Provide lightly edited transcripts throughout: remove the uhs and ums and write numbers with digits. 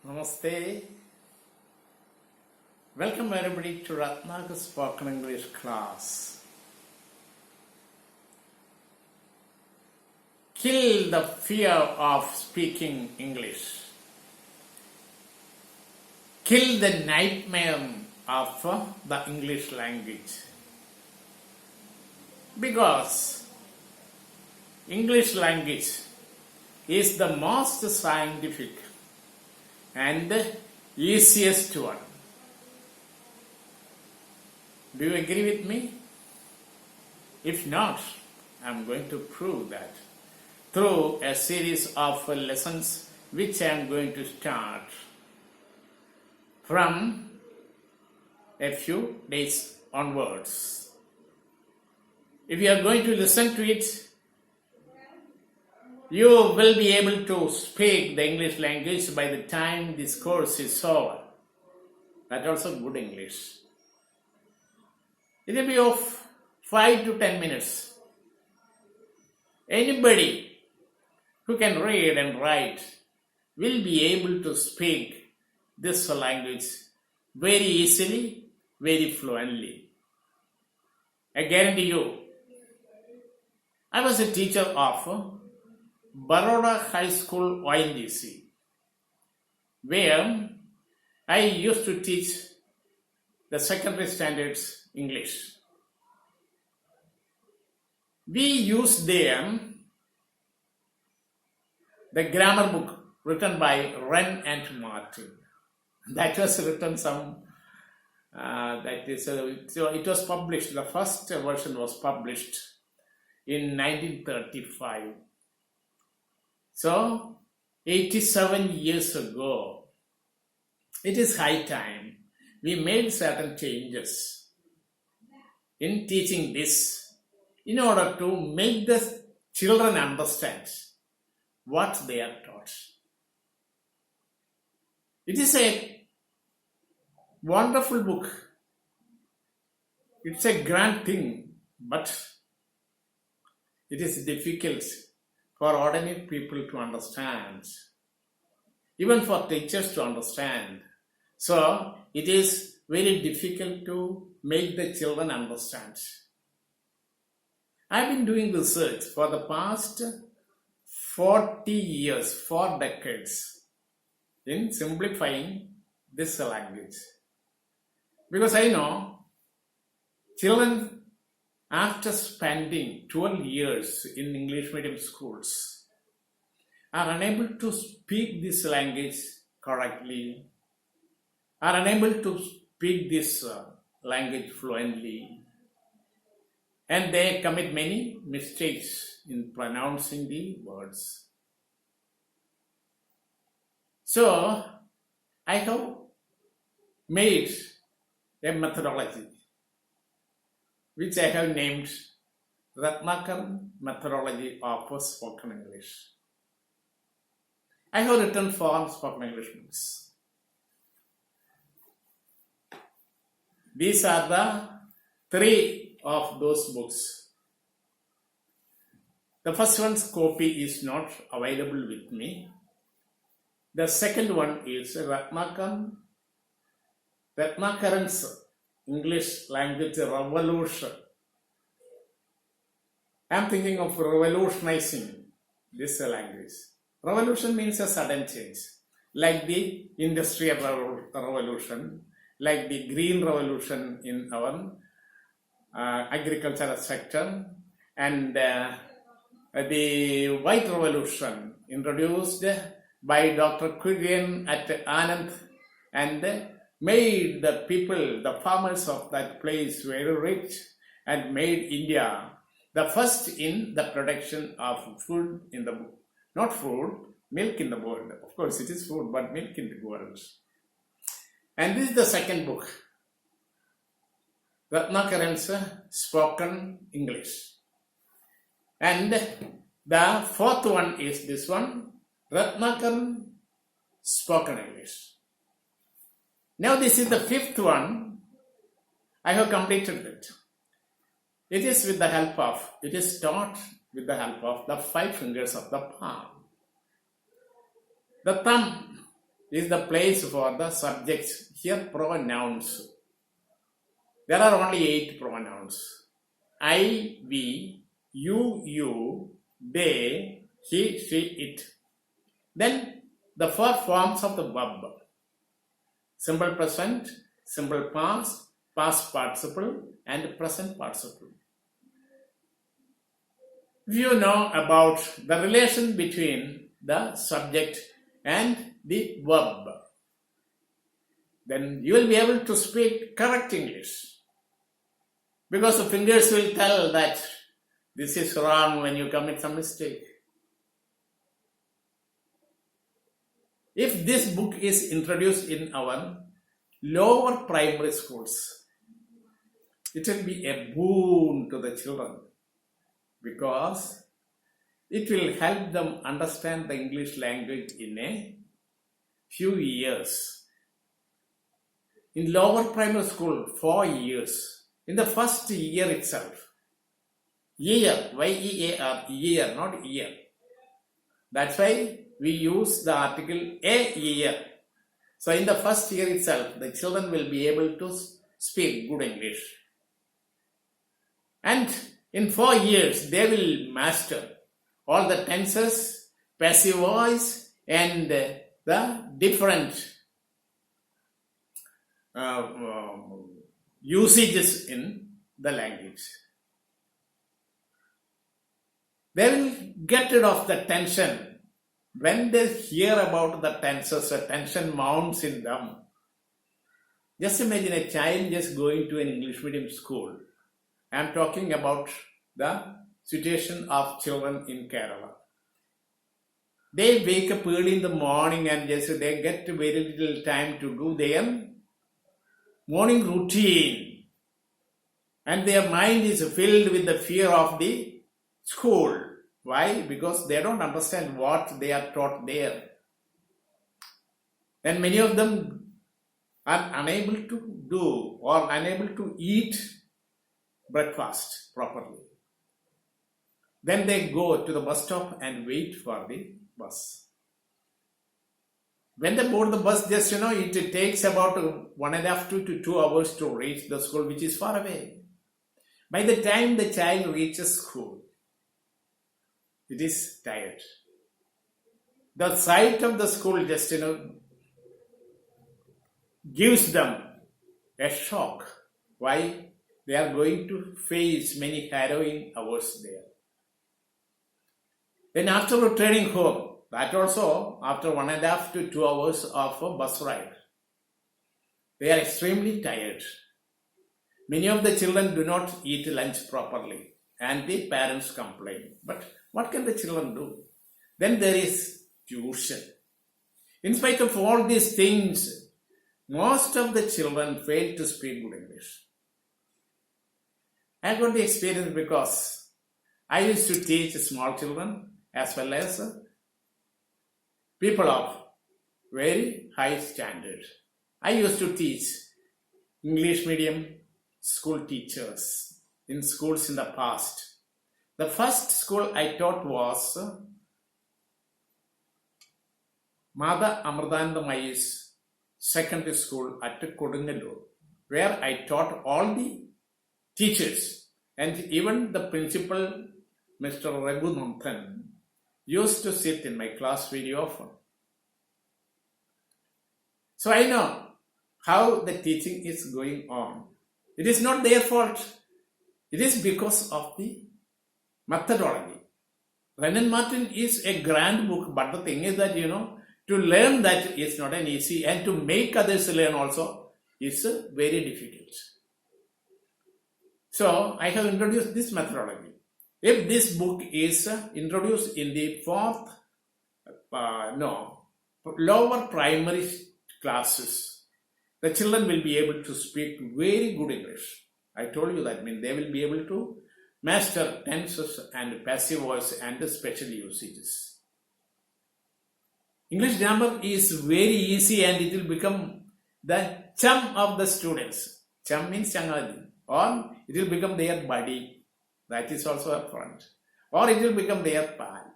Namaste. Welcome everybody to Ratnakar's Spoken English class. Kill the fear of speaking English. Kill the nightmare of the English language. Because English language is the most scientific and easiest one. Do you agree with me? If not, I am going to prove that through a series of lessons which I am going to start from a few days onwards. If you are going to listen to it, you will be able to speak the English language by the time this course is over. That also good English. It will be of 5 to 10 minutes. Anybody who can read and write will be able to speak this language very easily, very fluently. I guarantee you. I was a teacher of Baroda High School ONGC, where I used to teach the secondary standards English. We used there the grammar book written by Wren and Martin. That was written it was published, the first version was published in 1935. So, 87 years ago, it is high time we made certain changes in teaching this in order to make the children understand what they are taught. It is a wonderful book. It's a grand thing, but it is difficult for ordinary people to understand, even for teachers to understand. So, it is very difficult to make the children understand. I've been doing research for the past 40 years, 4 decades, in simplifying this language. Because I know children, after spending 12 years in English medium schools, are unable to speak this language correctly, are unable to speak this language fluently, and they commit many mistakes in pronouncing the words. So, I have made a methodology which I have named Ratnakar Methodology of Spoken English. I have written 4 spoken English books. These are the 3 of those books. The first one's copy is not available with me. The second one is Ratnakaran's English Language Revolution. I am thinking of revolutionizing this language. Revolution means a sudden change, like the Industrial Revolution, like the Green Revolution in our agricultural sector, and the White Revolution introduced by Dr. Quiggen at Anand and made the people, the farmers of that place very rich and made India the first in the production of food in the, not food, milk in the world. Of course it is food, but milk in the world. And this is the second book, Ratnakaran's Spoken English. And the fourth one is this one, Ratnakaran Spoken English. Now this is the 5th one. I have completed it. It is taught with the help of the 5 fingers of the palm. The thumb is the place for the subjects. Here pronouns. There are only 8 pronouns. I, we, you, they, he, she, it. Then the 4 forms of the verb. Simple present, simple past, past participle, and present participle. If you know about the relation between the subject and the verb, then you will be able to speak correct English. Because the fingers will tell that this is wrong when you commit some mistake. If this book is introduced in our lower primary schools, it will be a boon to the children because it will help them understand the English language in a few years. In lower primary school, 4 years. In the first year itself, year, Y-E-A-R, year, not year. That's why we use the article a year. So in the first year itself, the children will be able to speak good English. And in 4 years, they will master all the tenses, passive voice, and the different usages in the language. They will get rid of the tension. When they hear about the tenses, the tension mounts in them. Just imagine a child just going to an English medium school. I am talking about the situation of children in Kerala. They wake up early in the morning and just they get very little time to do their morning routine, and their mind is filled with the fear of the school. Why? Because they don't understand what they are taught there. And many of them are unable to do or unable to eat breakfast properly. Then they go to the bus stop and wait for the bus. When they board the bus, just it takes about 1.5 to 2 hours to reach the school, which is far away. By the time the child reaches school, it is tired. The sight of the school just gives them a shock. Why? They are going to face many harrowing hours there. Then after returning home, that also after 1.5 to 2 hours of a bus ride, they are extremely tired. Many of the children do not eat lunch properly and the parents complain. But what can the children do? Then there is tuition. In spite of all these things, most of the children fail to speak good English. I got the experience because I used to teach small children as well as people of very high standard. I used to teach English medium school teachers in schools in the past. The first school I taught was Mother Amritanandamayi's secondary school at Kodungalur, where I taught all the teachers and even the principal, Mr. Raghunathan, used to sit in my class very often. So I know how the teaching is going on. It is not their fault. It is because of the methodology. Renan Martin is a grand book, but the thing is that, to learn that is not an easy, and to make others learn also is very difficult. So I have introduced this methodology. If this book is introduced in the lower primary classes, the children will be able to speak very good English. I told you that, they will be able to master tenses and passive voice and the special usages. English grammar is very easy and it will become the chum of the students. Chum means changadi, or it will become their buddy. That is also a front. Or it will become their pal.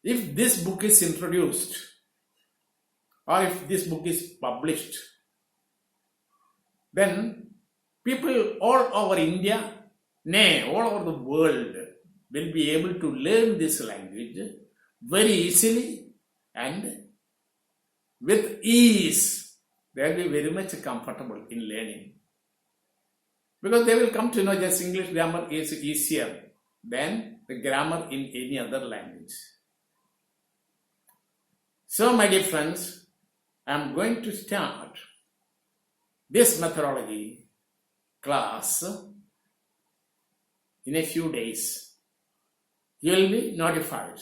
if this book is introduced or if this book is published, then people all over India, nay, all over the world will be able to learn this language very easily and with ease. They will be very much comfortable in learning. Because they will come to know just English grammar is easier than the grammar in any other language. So, my dear friends, I am going to start this methodology class in a few days. You will be notified.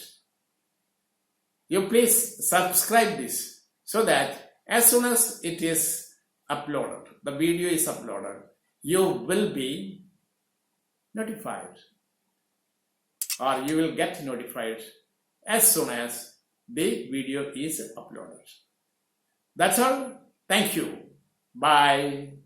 You please subscribe this so that as soon as it is uploaded, the video is uploaded, you will be notified, or you will get notified as soon as the video is uploaded. That's all. Thank you. Bye.